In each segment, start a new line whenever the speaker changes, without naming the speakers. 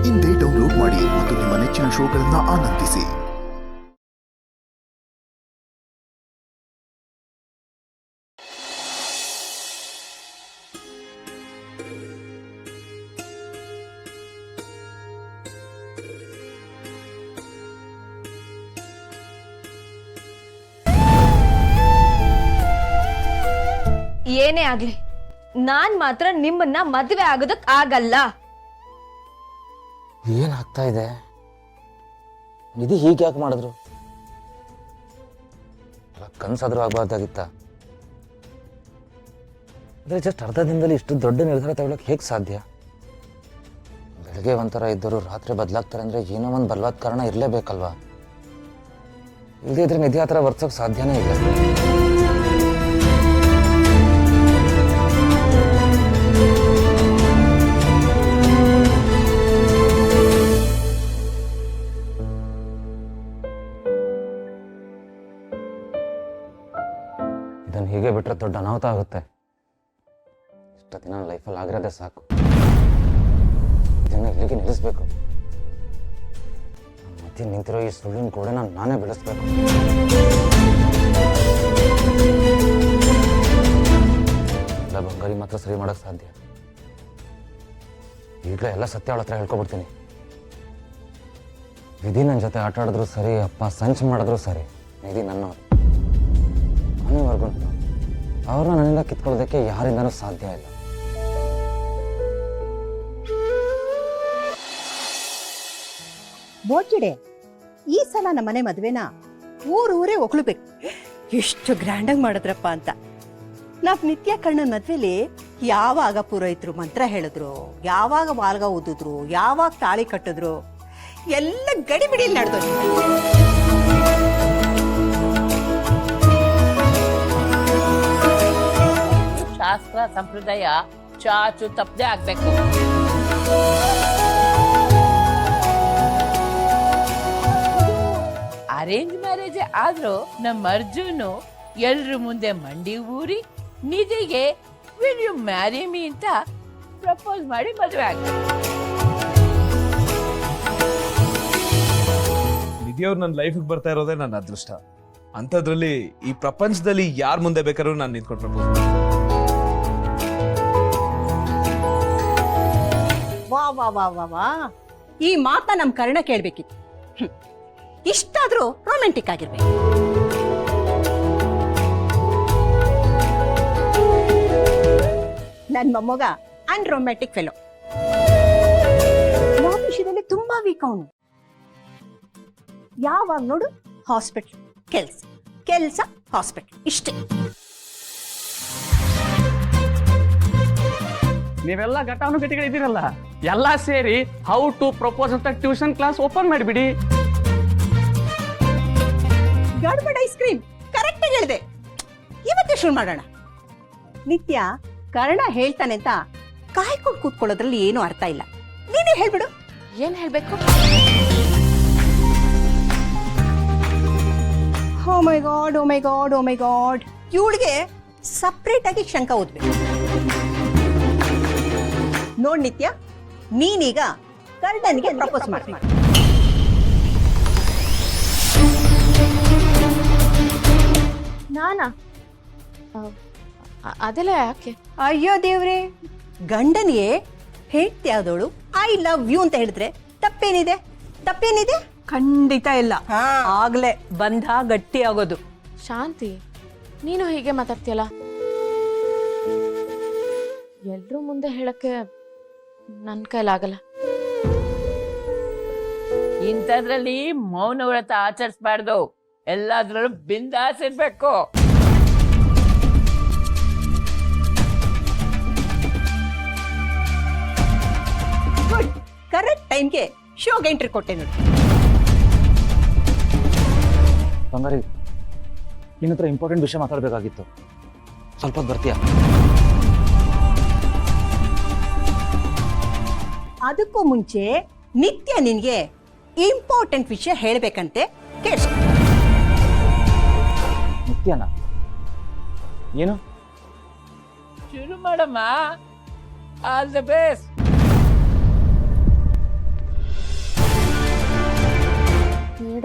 ಇಂದೇ ಡೌನ್ಲೋಡ್ ಮಾಡಿ ಮತ್ತು ನಿಮ್ಮ ನೆಚ್ಚಿನ ಶೋಗಳನ್ನು ಆನಂದಿಸಿ.
ಏನೇ ಆಗ್ಲಿ ನಾನ್ ಮಾತ್ರ ನಿಮ್ಮನ್ನ ಮದುವೆ ಆಗೋದಕ್ ಆಗಲ್ಲ.
ಏನಾಗ್ತಾ ಇದೆ? ನಿಧಿ ಹೀಗೆ ಯಾಕೆ ಮಾಡಿದ್ರು? ಕನ್ಸಾದ್ರೂ ಆಗ್ಬಾರ್ದಾಗಿತ್ತ? ಅಂದ್ರೆ ಜಸ್ಟ್ ಅರ್ಧ ದಿನದಲ್ಲಿ ಇಷ್ಟು ದೊಡ್ಡ ನಿರ್ಧಾರ ತಗೊಳಕ್ ಹೇಗೆ ಸಾಧ್ಯ? ಬೆಳಗ್ಗೆ ಒಂಥರ ಇದ್ದರು ರಾತ್ರಿ ಬದಲಾಗ್ತಾರೆ ಅಂದ್ರೆ ಏನೋ ಒಂದು ಬಲವಾದ ಕಾರಣ ಇರಲೇಬೇಕಲ್ವಾ? ಇಲ್ಲದೇ ಇದ್ರೆ ನಿಧಿ ಆ ಥರ ವರ್ತಿಸೋಕೆ ಸಾಧ್ಯನೇ ಇಲ್ಲ. ಇದನ್ನು ಹೀಗೆ ಬಿಟ್ಟರೆ ದೊಡ್ಡ ಅನಾಹುತ ಆಗುತ್ತೆ. ಇಷ್ಟು ದಿನ ಲೈಫಲ್ಲಿ ಆಗಿರೋದೇ ಸಾಕು. ಇದನ್ನು ಇಲ್ಲಿಗೆ ನಿಲ್ಲಿಸ್ಬೇಕು. ಮಧ್ಯೆ ನಿಂತಿರೋ ಈ ಸುಳ್ಳಿನ ಗೋಡೆನ ನಾನೇ ಬೆಳೆಸ್ಬೇಕು. ಎಲ್ಲ ಬಂಗಾರಿ ಮಾತ್ರ ಸರಿ ಮಾಡೋಕ್ಕೆ ಸಾಧ್ಯ. ಈಗಲೇ ಎಲ್ಲ ಸತ್ಯ ಅವಳ ಹತ್ರ ಹೇಳ್ಕೊಬಿಡ್ತೀನಿ. ವಿಧಿ ನನ್ನ ಜೊತೆ ಆಟ ಆಡಿದ್ರು ಸರಿ, ಅಪ್ಪ ಸಂಚು ಮಾಡಿದ್ರು ಸರಿ, ನಿಧಿ ನನ್ನವರು. ಕೊನೆವರೆಗೂ ಅವ್ರನ್ನ ನನ್ನಿಂದ ಕಿತ್ಕೊಳ್ಳೋದಕ್ಕೆ ಯಾರಿಂದನೂ ಸಾಧ್ಯ ಇಲ್ಲ.
ಬೋಡ್ಜಿಡೆ, ಈ ಸಲ ನಮ್ಮನೆ ಮದ್ವೆನ ಊರೇ ಒಕ್ಳಬೇಕು. ಎಷ್ಟು ಗ್ರ್ಯಾಂಡಾಗಿ ಮಾಡಿದ್ರಪ್ಪ ಅಂತ. ನಾವ್ ನಿತ್ಯ ಕಣ್ಣನ ಮದ್ವೆಲಿ ಯಾವಾಗ ಪುರೋಹಿತರು ಮಂತ್ರ ಹೇಳಿದ್ರು, ಯಾವಾಗ ವಾಲ್ಗ ಊದಿದ್ರು, ಯಾವಾಗ ತಾಳಿ ಕಟ್ಟಿದ್ರು, ಎಲ್ಲ ಗಡಿಬಿಡಿ ನಡೆದ್ರು.
ಶಾಸ್ತ್ರ ಸಂಪ್ರದಾಯ ಚಾಚು ತಪ್ಪದೆ ಆಗ್ಬೇಕು. ಅರೇಂಜ್ ಮ್ಯಾರೇಜ್ ಆದ್ರೂ ನಮ್ಮ ಅರ್ಜುನು ಎಲ್ರ ಮುಂದೆ ಮಂಡಿ ಊರಿ ನಿಧಿಗೆ ವಿಲ್ ಯು ಮ್ಯಾರಿ ಮೀ ಅಂತ ಪ್ರಪೋಸ್ ಮಾಡಿ ಮದುವೆ ಆಗ್ಬೇಕು.
ನಿಧಿಯವ್ರು ನನ್ನ ಲೈಫಿಗೆ ಬರ್ತಾ ಇರೋದೇ ನನ್ನ ಅದೃಷ್ಟ. ಅಂಥದ್ರಲ್ಲಿ ಈ ಪ್ರಪಂಚದಲ್ಲಿ ಯಾರ ಮುಂದೆ ಬೇಕಾದ್ರೂ ನಾನು ನಿಂತ್ಕೊಂಡು ಪ್ರಪೋಸ್ ಮಾಡ್ತೀನಿ.
ವಾ ವಾ ವಾ ವಾ ವಾ, ಈ ಮಾತ ನಮ್ ಕರ್ಣ ಕೇಳ್ಬೇಕಿತ್ತು. ಇಷ್ಟಾದ್ರೂ ರೊಮ್ಯಾಂಟಿಕ್ ಆಗಿರ್ಬೇಕು. ನನ್ ಮೊಮ್ಮಗ ಅನ್ರೊಮ್ಯಾಂಟಿಕ್ ಫೆಲೋ. ಯಾವ ವಿಷಯದಲ್ಲಿ ತುಂಬಾ ವೀಕ್ ಅವನು. ಯಾವಾಗ ನೋಡು ಹಾಸ್ಪಿಟಲ್, ಕೆಲ್ಸ ಹಾಸ್ಪಿಟಲ್, ಇಷ್ಟೇ.
ನೀವೆಲ್ಲ ಘಟಾನುಘಟಿಗಳಿದ್ದೀರಲ್ಲ, ಎಲ್ಲ ಸೇರಿ ಹೌ ಟು ಪ್ರಪೋಸ್ ಅಂತ ಟ್ಯೂಷನ್ ಕ್ಲಾಸ್ ಓಪನ್ ಮಾಡಿಬಿಡಿ.
ಗಡ್ಬಡ್ ಐಸ್ ಕ್ರೀಮ್ ಕರೆಕ್ಟ್ ಆಗಿ ಹೇಳಿದೆ. ಇವತ್ತೇ ಶುರು ಮಾಡೋಣ. ನಿತ್ಯ ಕರ್ಣ ಹೇಳ್ತಾನೆ ಅಂತ ಕಾಯ್ಕೊಂಡು ಕೂತ್ಕೊಳ್ಳೋದ್ರಲ್ಲಿ ಏನು ಅರ್ಥ ಇಲ್ಲ. ನೀನೇ ಹೇಳ್ಬಿಡು.
ಏನ್ ಹೇಳ್ಬೇಕು?
ಓ ಮೈ ಗಾಡ್, ಓ ಮೈ ಗಾಡ್, ಓ ಮೈ ಗಾಡ್. ಇವಳಿಗೆ ಸಪ್ರೇಟ್ ಆಗಿ ಶಂಕ ಓದ್ಬೇಕು. ನೋಡ್ ನಿತ್ಯ, ನೀನೀಗ ಕರ್ಣನಿಗೆ ಪ್ರಪೋಸ್ ಮಾಡಿ.
ನಾನಾ? ಅದೆಲ್ಲ ಯಾಕೆ?
ಅಯ್ಯೋ ದೇವ್ರೆ, ಗಂಡನಿಗೆ ಹೆಂಡತಿ ಆದವಳು ಐ ಲವ್ ಯು ಅಂತ ಹೇಳಿದ್ರೆ ತಪ್ಪೇನಿದೆ? ಖಂಡಿತ ಇಲ್ಲ. ಆಗ್ಲೇ ಬಂಧ ಗಟ್ಟಿ ಆಗೋದು.
ಶಾಂತಿ, ನೀನು ಹೀಗೆ ಮಾತಾಡ್ತೀಯಲ್ಲ. ಎಲ್ರೂ ಮುಂದೆ ಹೇಳಕ್ಕೆ ನನ್ ಕೈಲಾಗಲ್ಲ.
ಇಂಥದ್ರಲ್ಲಿ ಮೌನ ವ್ರತ ಆಚರಿಸಬಾರ್ದು. ಎಲ್ಲಾದ್ರಲ್ಲೂ ಬಿಂದಾಸ್ ಇರ್ಬೇಕು.
ಗುಡ್, ಕರೆಕ್ಟ್ ಟೈಮ್ಗೆ ಶೋಗೆ ಎಂಟ್ರಿ ಕೊಟ್ಟೆ ನೋಡಿ.
ಬಂಗಾರಿ, ನಿನ್ನ ಹತ್ರ ಇಂಪಾರ್ಟೆಂಟ್ ವಿಷಯ ಮಾತಾಡಬೇಕಾಗಿತ್ತು. ಸ್ವಲ್ಪ ಬರ್ತೀಯಾ?
ಅದಕ್ಕೂ ಮುಂಚೆ ನಿತ್ಯ ನಿನ್ಗೆ ಇಂಪಾರ್ಟೆಂಟ್ ವಿಷಯ ಹೇಳ್ಬೇಕಂತೆ. ಕೇಳಿಸ್ಕೊ.
ನಿತ್ಯನ ಏನು?
ಶುರು ಮಾಡಮ್ಮ. All the best.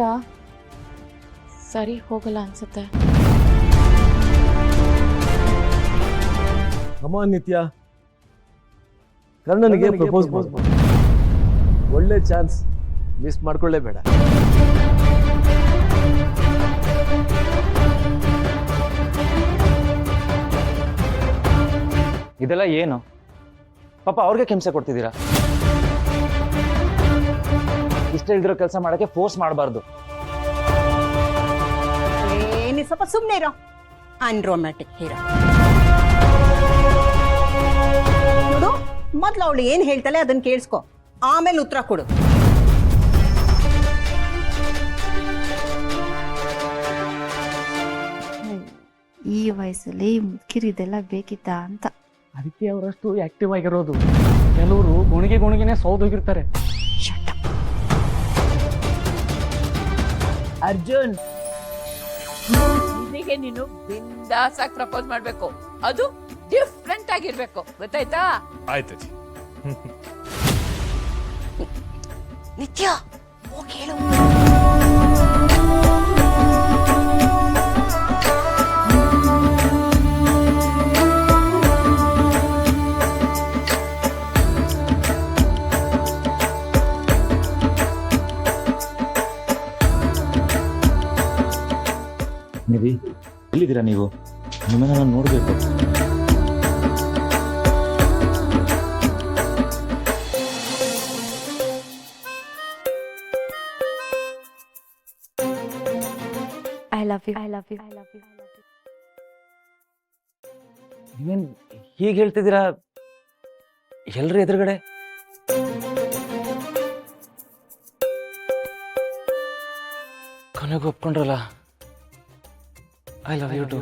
ಬೇಡ, ಸರಿ ಹೋಗಲ್ಲ ಅನ್ಸುತ್ತೆ.
ಅಮ್ಮ ನಿತ್ಯ, ಕರ್ಣನಿಗೆ ಪ್ರಪೋಸ್ ಮಾಡು. ಒಳ್ಳೆ ಚಾನ್ಸ್, ಮಿಸ್ ಮಾಡ್ಕೊಳ್ಳೇಬೇಡ.
ಇದೆಲ್ಲ ಏನು ಪಾಪ ಅವ್ರಿಗೆ ಹಿಂಸೆ ಕೊಡ್ತಿದ್ದೀರಾ? ಇಷ್ಟ ಇಲ್ದಿರೋ ಕೆಲಸ ಮಾಡಕ್ಕೆ ಫೋರ್ಸ್ ಮಾಡಬಾರ್ದು.
ನೀ ಸ್ವಲ್ಪ ಸುಮ್ಮನೆ ಇರೋ, ಅನ್ರೊಮ್ಯಾಟಿಕ್ ಹೀರೋ. ನೋಡು, ಮೊದ್ಲು ಅವಳು ಏನ್ ಹೇಳ್ತಾಳೆ ಅದನ್ನ ಕೇಳಿಸ್ಕೊ, ಆಮೇಲೆ ಉತ್ತರ ಕೊಡು.
ಈ ವಯಸ್ಸಲ್ಲಿ ಮುದುಕಿರಿದೆಲ್ಲ ಬೇಕಿತ್ತಾ ಅಂತ.
ಅದಕ್ಕೆ ಅವರಷ್ಟು ಆಕ್ಟಿವ್ ಆಗಿರೋದು. ಕೆಲವರು ಗುಣಿಗೆನೆ ಸೌದೋಗಿರ್ತಾರೆ.
ಅರ್ಜುನ್, ನಿಧಿಗೆ ನೀನು ಬಿಂದಾಸ್ ಆಗಿ ಪ್ರಪೋಸ್ ಮಾಡ್ಬೇಕು. ಅದು ಡಿಫ್ರೆಂಟ್ ಆಗಿರ್ಬೇಕು, ಗೊತ್ತಾಯ್ತಾ?
ಆಯ್ತು ಅಜ್ಜಿ.
ನಿತ್ಯ ಹೋಗಿ ಹೇಳು.
ನಿಧಿ, ಎಲ್ಲಿದ್ದೀರಾ ನೀವು? ನಿಮ್ಮನ್ನ ನಾನು ನೋಡಬೇಕು.
I love you, I love you, I love you.
ನೀವೇನ್ ಹೀಗೆ ಹೇಳ್ತಿದ್ದೀರಾ ಎಲ್ರ ಎದುರುಗಡೆ? ಕೊನೆಗೆ ಒಪ್ಕೊಂಡ್ರಲ್ಲ. I love you too.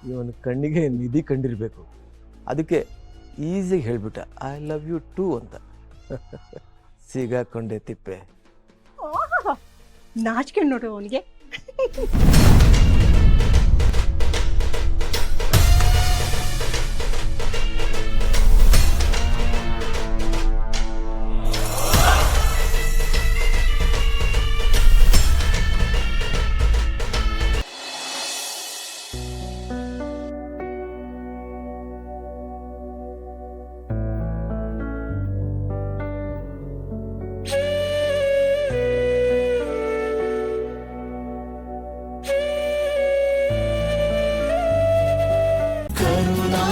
ಇವನ ಕಣ್ಣಿಗೆ ನಿಧಿ ಕಂಡಿರ್ಬೇಕು, ಅದಕ್ಕೆ ಈಸಿಗೆ ಹೇಳ್ಬಿಟ್ಟ ಐ ಲವ್ ಯು ಟು ಅಂತ. ಸಿಗಾಕೊಂಡೆ ತಿಪ್ಪೆ.
ನಾಚಿಕೆ ನೋಡು ಅವನಿಗೆ.
ಕರುಣಾ